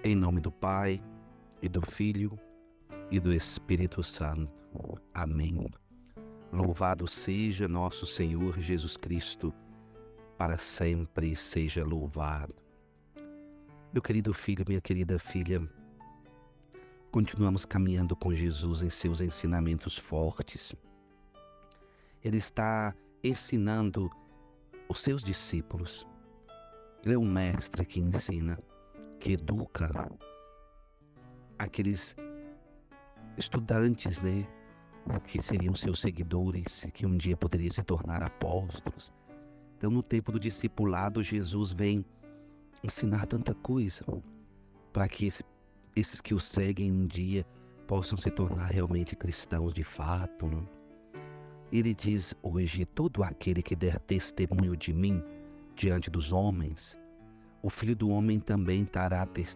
Em nome do Pai, e do Filho, e do Espírito Santo. Amém. Louvado seja nosso Senhor Jesus Cristo, para sempre seja louvado. Meu querido filho, minha querida filha, continuamos caminhando com Jesus em seus ensinamentos fortes. Ele está ensinando os seus discípulos. Ele é um mestre que ensina, que educa aqueles estudantes, que seriam seus seguidores, que um dia poderiam se tornar apóstolos. Então, no tempo do discipulado, Jesus vem ensinar tanta coisa para que esses que o seguem um dia possam se tornar realmente cristãos de fato. Ele diz hoje: todo aquele que der testemunho de mim diante dos homens, o Filho do Homem também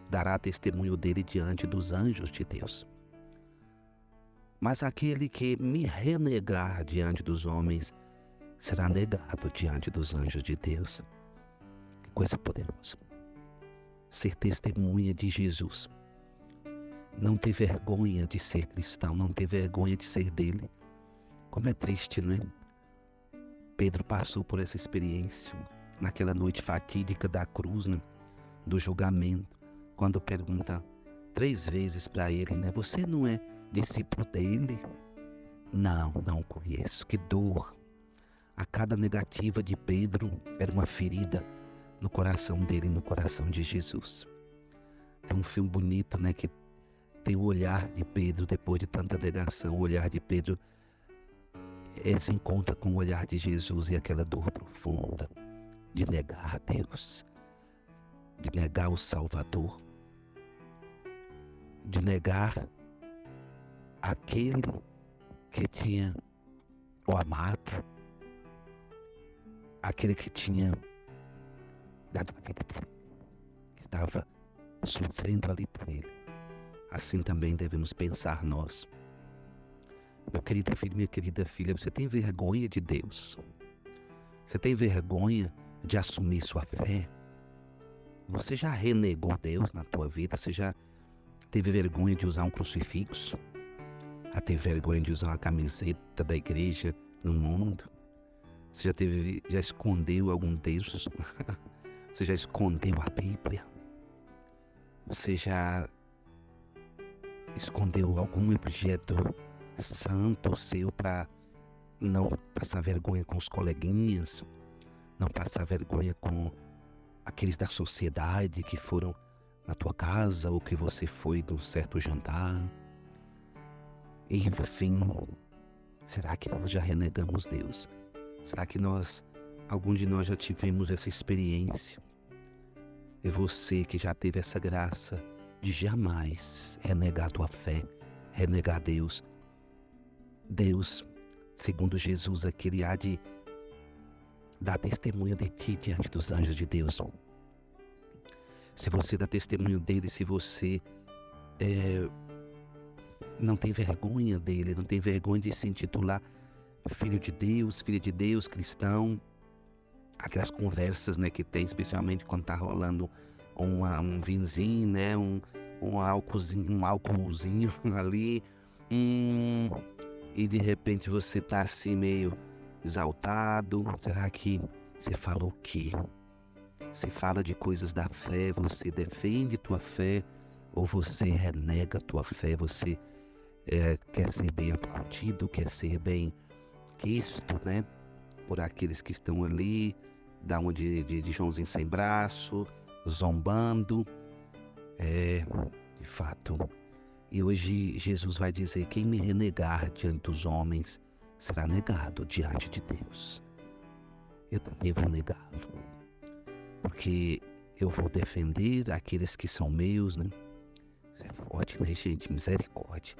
dará testemunho dele diante dos anjos de Deus. Mas aquele que me renegar diante dos homens será negado diante dos anjos de Deus. Que coisa poderosa. Ser testemunha de Jesus. Não ter vergonha de ser cristão, não ter vergonha de ser dele. Como é triste, não é? Pedro passou por essa experiência naquela noite fatídica da cruz, do julgamento, quando pergunta 3 vezes para ele, você não é discípulo dele? Não o conheço. Que dor! A cada negativa de Pedro era uma ferida no coração dele e no coração de Jesus. É um filme bonito, que tem o olhar de Pedro depois de tanta negação. O olhar de Pedro se encontra com o olhar de Jesus e aquela dor profunda de negar a Deus, de negar o Salvador, de negar aquele que tinha o amado, aquele que tinha dado a vida por ele, que estava sofrendo ali por ele. Assim também devemos pensar nós. Meu querido filho, minha querida filha, você tem vergonha de Deus? Você tem vergonha de assumir sua fé? Você já renegou Deus na tua vida? Você já teve vergonha de usar um crucifixo? Já teve vergonha de usar uma camiseta da igreja no mundo? Você já escondeu algum Deus? Você já escondeu a Bíblia? Você já escondeu algum objeto santo seu para não passar vergonha com os coleguinhas? Não passar vergonha com aqueles da sociedade que foram na tua casa ou que você foi num certo jantar? Enfim, será que nós já renegamos Deus? Será que algum de nós já tivemos essa experiência? É você que já teve essa graça de jamais renegar a tua fé, renegar Deus. Deus, segundo Jesus, aquele há de dar testemunho de ti diante dos anjos de Deus. Se você dá testemunho dele, se você não tem vergonha dele, não tem vergonha de se intitular filho de Deus, cristão, aquelas conversas que tem, especialmente quando está rolando um vinzinho, um álcoolzinho ali, e de repente você está assim meio exaltado. Será que você fala o quê? Você fala de coisas da fé, você defende tua fé ou você renega tua fé? Você quer ser bem aplaudido, quer ser bem quisto, por aqueles que estão ali, dá uma de Joãozinho sem braço, zombando. De fato. E hoje Jesus vai dizer: quem me renegar diante dos homens será negado diante de Deus. Eu também vou negá-lo, porque eu vou defender aqueles que são meus, Isso é forte, gente? Misericórdia.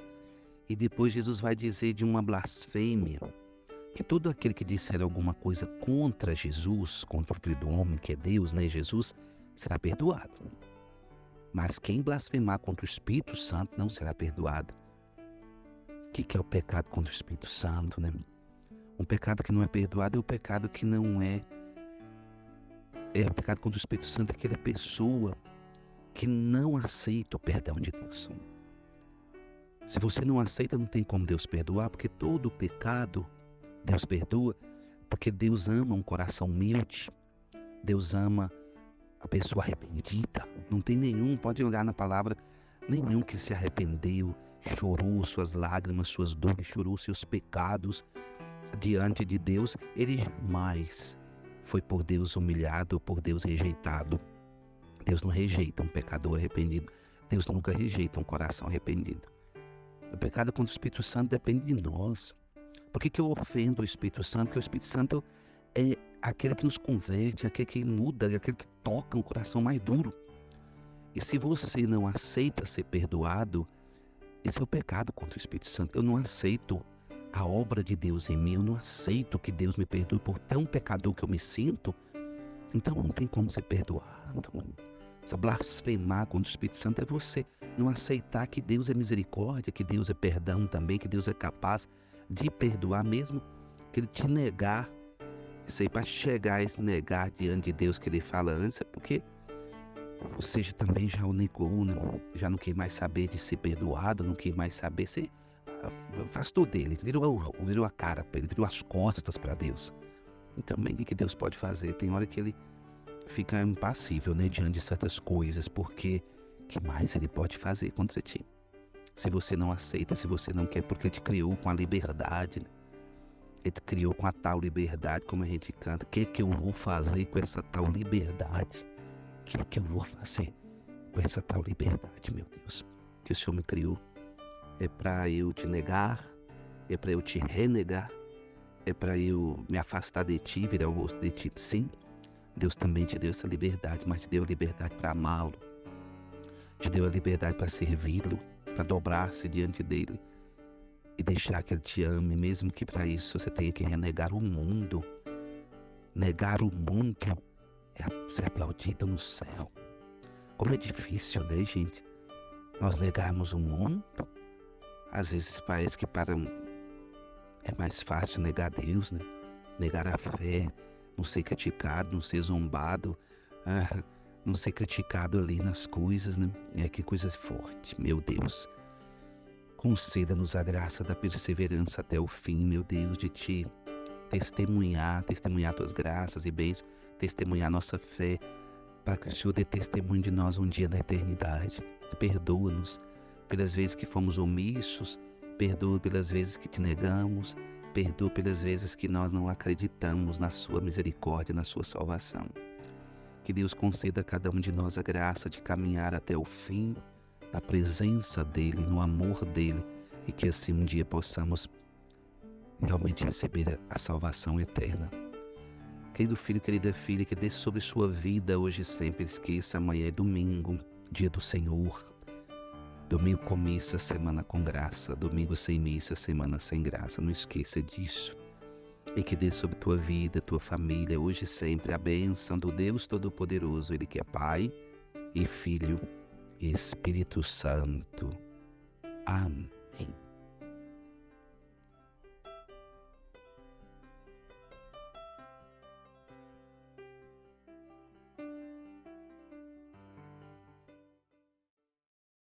E depois Jesus vai dizer de uma blasfêmia, que todo aquele que disser alguma coisa contra Jesus, contra o Filho do Homem, que é Deus, Jesus, será perdoado. Mas quem blasfemar contra o Espírito Santo não será perdoado. O que é o pecado contra o Espírito Santo, Um pecado que não é perdoado é o pecado que não é... É o pecado contra o Espírito Santo, aquela pessoa que não aceita o perdão de Deus. Se você não aceita, não tem como Deus perdoar, porque todo pecado Deus perdoa, porque Deus ama um coração humilde. Deus ama a pessoa arrependida. Não tem nenhum, pode olhar na palavra, nenhum que se arrependeu, chorou suas lágrimas, suas dores, chorou seus pecados diante de Deus. Ele jamais foi por Deus humilhado, por Deus rejeitado. Deus não rejeita um pecador arrependido. Deus nunca rejeita um coração arrependido. O pecado contra o Espírito Santo depende de nós. Por que eu ofendo o Espírito Santo? Porque o Espírito Santo é aquele que nos converte, aquele que muda, aquele que toca um coração mais duro. E se você não aceita ser perdoado, esse é o pecado contra o Espírito Santo. Eu não aceito a obra de Deus em mim, eu não aceito que Deus me perdoe por tão pecador que eu me sinto. Então não tem como ser perdoado. Essa blasfemar contra o Espírito Santo é você não aceitar que Deus é misericórdia, que Deus é perdão também, que Deus é capaz de perdoar mesmo que Ele te negar. Isso aí, para chegar a se negar diante de Deus que Ele fala antes, é porque você também já o negou, né? Já não quer mais saber de ser perdoado, não quer mais saber, você afastou dele, virou a cara para Ele, virou as costas para Deus. E também o que Deus pode fazer? Tem hora que Ele fica impassível, né, diante de certas coisas, porque o que mais Ele pode fazer contra ti? Se você não aceita, se você não quer, porque Ele te criou com a liberdade, né? Ele te criou com a tal liberdade, como a gente canta. O que eu vou fazer com essa tal liberdade? O que eu vou fazer com essa tal liberdade, meu Deus? Que o Senhor me criou. É para eu te negar? É para eu te renegar? É para eu me afastar de ti, virar o rosto de ti? Sim, Deus também te deu essa liberdade, mas te deu a liberdade para amá-lo. Te deu a liberdade para servi-lo, para dobrar-se diante dele e deixar que Ele te ame, mesmo que para isso você tenha que renegar o mundo. Negar o mundo é ser aplaudido no céu. Como é difícil, né, gente? Nós negarmos o mundo. Às vezes parece que é mais fácil negar Deus, né? Negar a fé, não ser criticado, não ser zombado, não ser criticado ali nas coisas, né? Que coisa forte, meu Deus. Conceda-nos a graça da perseverança até o fim, meu Deus, de Te testemunhar Tuas graças e bens, testemunhar nossa fé, para que o Senhor dê testemunho de nós um dia na eternidade. Perdoa-nos pelas vezes que fomos omissos, perdoa pelas vezes que Te negamos, perdoa pelas vezes que nós não acreditamos na Sua misericórdia, na Sua salvação. Que Deus conceda a cada um de nós a graça de caminhar até o fim, na presença dEle, no amor dEle, e que assim um dia possamos realmente receber a salvação eterna. Querido filho, querida filha, que desça sobre sua vida hoje e sempre. Esqueça, amanhã é domingo, dia do Senhor. Domingo com missa, semana com graça. Domingo sem missa, semana sem graça. Não esqueça disso. E que desça sobre tua vida, tua família, hoje e sempre, a bênção do Deus Todo-Poderoso, Ele que é Pai e Filho e Espírito Santo. Amém.